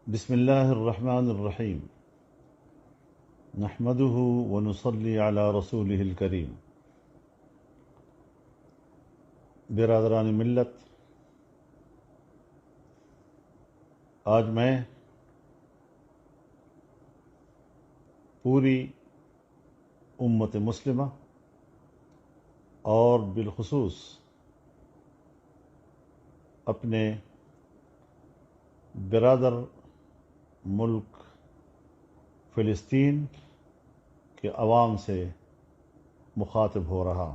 بسم اللہ الرحمن الرحیم نحمده ونصلی علی رسولہ الکریم۔ برادران ملت، آج میں پوری امت مسلمہ اور بالخصوص اپنے برادر ملک فلسطین کے عوام سے مخاطب ہو رہا۔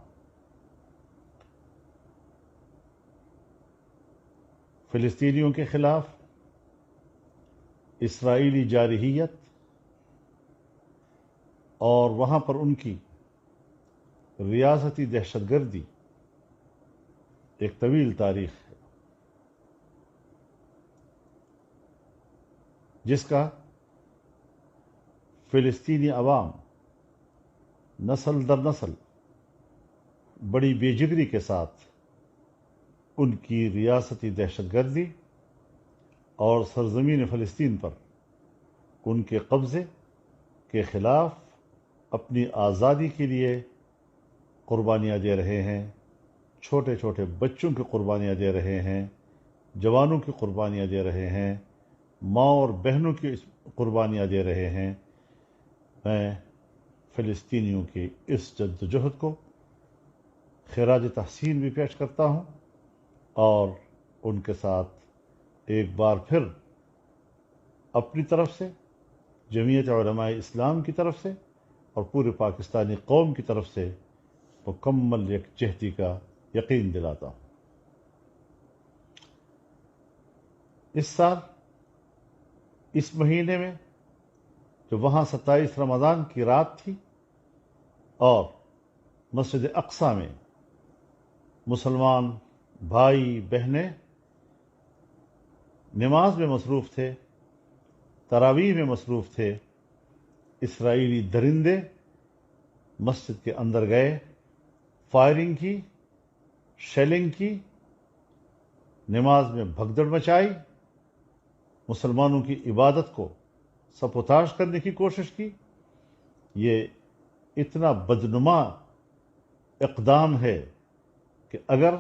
فلسطینیوں کے خلاف اسرائیلی جارحیت اور وہاں پر ان کی ریاستی دہشت گردی ایک طویل تاریخ ہے، جس کا فلسطینی عوام نسل در نسل بڑی بے جگری کے ساتھ ان کی ریاستی دہشت گردی اور سرزمین فلسطین پر ان کے قبضے کے خلاف اپنی آزادی کے لیے قربانیاں دے رہے ہیں، چھوٹے چھوٹے بچوں کی قربانیاں دے رہے ہیں، جوانوں کی قربانیاں دے رہے ہیں، ماں اور بہنوں کی قربانیاں دے رہے ہیں۔ میں فلسطینیوں کی اس جدوجہد کو خراج تحسین بھی پیش کرتا ہوں اور ان کے ساتھ ایک بار پھر اپنی طرف سے، جمعیت علماء اسلام کی طرف سے اور پورے پاکستانی قوم کی طرف سے مکمل یکجہتی کا یقین دلاتا ہوں۔ اس سال اس مہینے میں جو وہاں 27 رمضان کی رات تھی اور مسجد اقصیٰ میں مسلمان بھائی بہنیں نماز میں مصروف تھے، تراویح میں مصروف تھے، اسرائیلی درندے مسجد کے اندر گئے، فائرنگ کی، شیلنگ کی، نماز میں بھگدڑ مچائی، مسلمانوں کی عبادت کو سبوتاژ کرنے کی کوشش کی۔ یہ اتنا بدنما اقدام ہے کہ اگر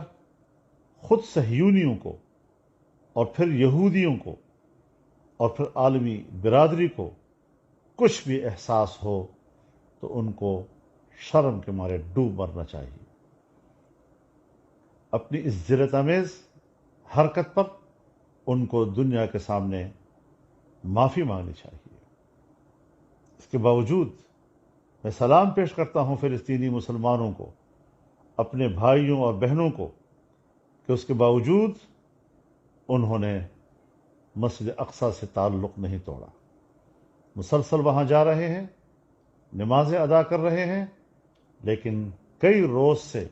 خود صہیونیوں کو اور پھر یہودیوں کو اور پھر عالمی برادری کو کچھ بھی احساس ہو تو ان کو شرم کے مارے ڈوب مرنا چاہیے۔ اپنی اس ذلت آمیز حرکت پر ان کو دنیا کے سامنے معافی مانگنی چاہیے۔ اس کے باوجود میں سلام پیش کرتا ہوں فلسطینی مسلمانوں کو، اپنے بھائیوں اور بہنوں کو، کہ اس کے باوجود انہوں نے مسجد اقصیٰ سے تعلق نہیں توڑا، مسلسل وہاں جا رہے ہیں، نمازیں ادا کر رہے ہیں، لیکن کئی روز سے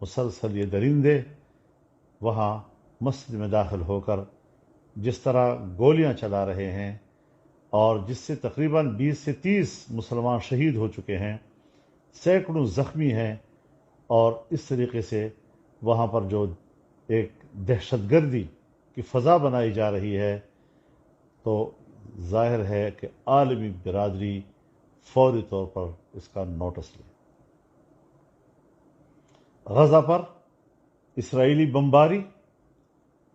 مسلسل یہ درندے وہاں مسجد میں داخل ہو کر جس طرح گولیاں چلا رہے ہیں اور جس سے تقریباً 20 سے 30 مسلمان شہید ہو چکے ہیں، سینکڑوں زخمی ہیں، اور اس طریقے سے وہاں پر جو ایک دہشت گردی کی فضا بنائی جا رہی ہے، تو ظاہر ہے کہ عالمی برادری فوری طور پر اس کا نوٹس لے۔ غزہ پر اسرائیلی بمباری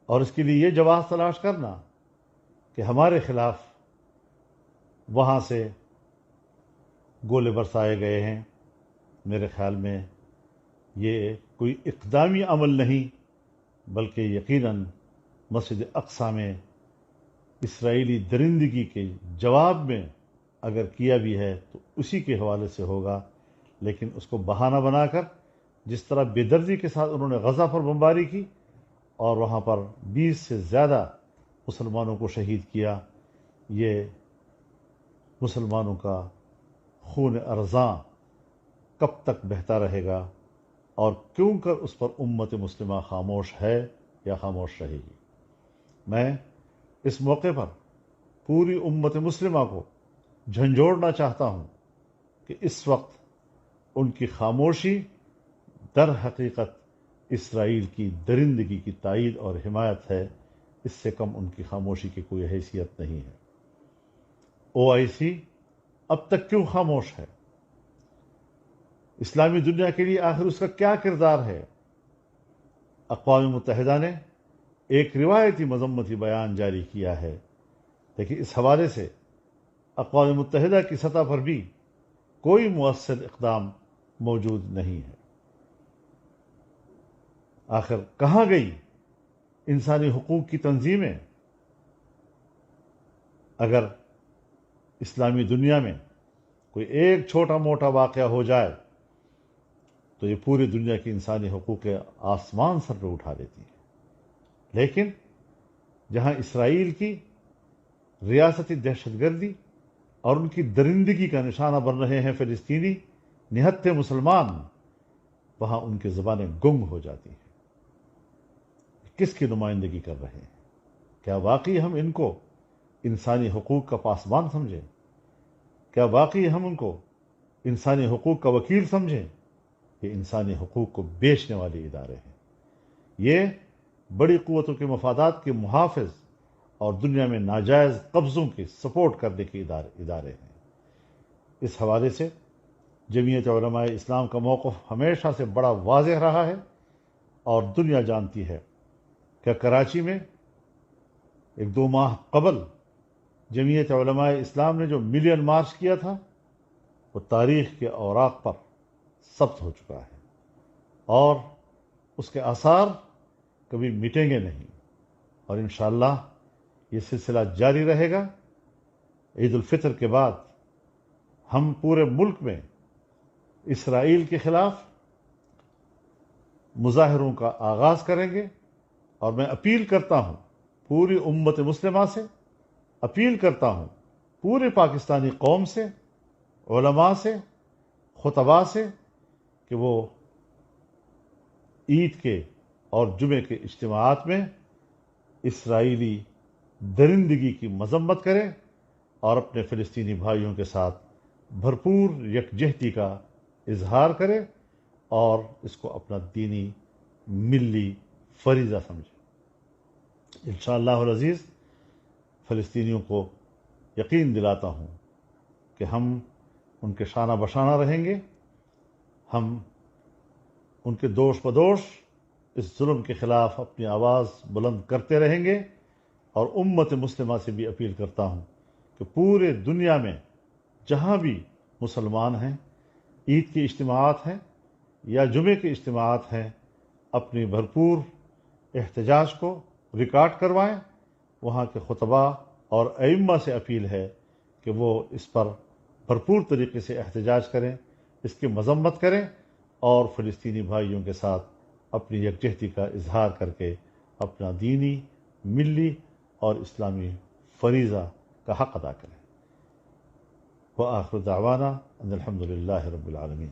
اور اس کے لیے یہ جواز تلاش کرنا کہ ہمارے خلاف وہاں سے گولے برسائے گئے ہیں، میرے خیال میں یہ کوئی اقدامی عمل نہیں، بلکہ یقیناً مسجد اقصیٰ میں اسرائیلی درندگی کے جواب میں اگر کیا بھی ہے تو اسی کے حوالے سے ہوگا، لیکن اس کو بہانہ بنا کر جس طرح بے دردی کے ساتھ انہوں نے غزہ پر بمباری کی اور وہاں پر 20 سے زیادہ مسلمانوں کو شہید کیا، یہ مسلمانوں کا خون ارزاں کب تک بہتا رہے گا اور کیوں کر اس پر امت مسلمہ خاموش ہے یا خاموش رہے گی؟ میں اس موقع پر پوری امت مسلمہ کو جھنجھوڑنا چاہتا ہوں کہ اس وقت ان کی خاموشی در حقیقت اسرائیل کی درندگی کی تائید اور حمایت ہے، اس سے کم ان کی خاموشی کی کوئی حیثیت نہیں ہے۔ OIC اب تک کیوں خاموش ہے؟ اسلامی دنیا کے لیے آخر اس کا کیا کردار ہے؟ اقوام متحدہ نے ایک روایتی مذمتی بیان جاری کیا ہے، لیکن اس حوالے سے اقوام متحدہ کی سطح پر بھی کوئی مؤثر اقدام موجود نہیں ہے۔ آخر کہاں گئی انسانی حقوق کی تنظیمیں؟ اگر اسلامی دنیا میں کوئی ایک چھوٹا موٹا واقعہ ہو جائے تو یہ پوری دنیا کی انسانی حقوق کے آسمان سر پہ اٹھا دیتی ہے، لیکن جہاں اسرائیل کی ریاستی دہشت گردی اور ان کی درندگی کا نشانہ بن رہے ہیں فلسطینی نہتے مسلمان، وہاں ان کی زبانیں گنگ ہو جاتی ہیں۔ کس کی نمائندگی کر رہے ہیں؟ کیا واقعی ہم ان کو انسانی حقوق کا پاسبان سمجھیں؟ کیا واقعی ہم ان کو انسانی حقوق کا وکیل سمجھیں؟ یہ انسانی حقوق کو بیچنے والے ادارے ہیں، یہ بڑی قوتوں کے مفادات کے محافظ اور دنیا میں ناجائز قبضوں کی سپورٹ کرنے کے ادارے ہیں۔ اس حوالے سے جمعیت علماء اسلام کا موقف ہمیشہ سے بڑا واضح رہا ہے، اور دنیا جانتی ہے کہ کراچی میں 1-2 ماہ قبل جمعیت علماء اسلام نے جو ملین مارچ کیا تھا وہ تاریخ کے اوراق پر ثبت ہو چکا ہے، اور اس کے آثار کبھی مٹیں گے نہیں، اور انشاءاللہ یہ سلسلہ جاری رہے گا۔ عید الفطر کے بعد ہم پورے ملک میں اسرائیل کے خلاف مظاہروں کا آغاز کریں گے، اور میں اپیل کرتا ہوں پوری امت مسلمہ سے، اپیل کرتا ہوں پورے پاکستانی قوم سے، علماء سے، خطباء سے، کہ وہ عید کے اور جمعے کے اجتماعات میں اسرائیلی درندگی کی مذمت کریں اور اپنے فلسطینی بھائیوں کے ساتھ بھرپور یکجہتی کا اظہار کریں اور اس کو اپنا دینی ملی فریضہ سمجھیں۔ انشاءاللہ العزیز فلسطینیوں کو یقین دلاتا ہوں کہ ہم ان کے شانہ بشانہ رہیں گے، ہم ان کے دوش بدوش اس ظلم کے خلاف اپنی آواز بلند کرتے رہیں گے، اور امت مسلمہ سے بھی اپیل کرتا ہوں کہ پورے دنیا میں جہاں بھی مسلمان ہیں، عید کے اجتماعات ہیں یا جمعے کے اجتماعات ہیں، اپنی بھرپور احتجاج کو ریکارڈ کروائیں۔ وہاں کے خطباء اور ائمہ سے اپیل ہے کہ وہ اس پر بھرپور طریقے سے احتجاج کریں، اس کی مذمت کریں، اور فلسطینی بھائیوں کے ساتھ اپنی یکجہتی کا اظہار کر کے اپنا دینی، ملی اور اسلامی فریضہ کا حق ادا کریں۔ وآخر دعوانا ان الحمد للہ رب العالمین۔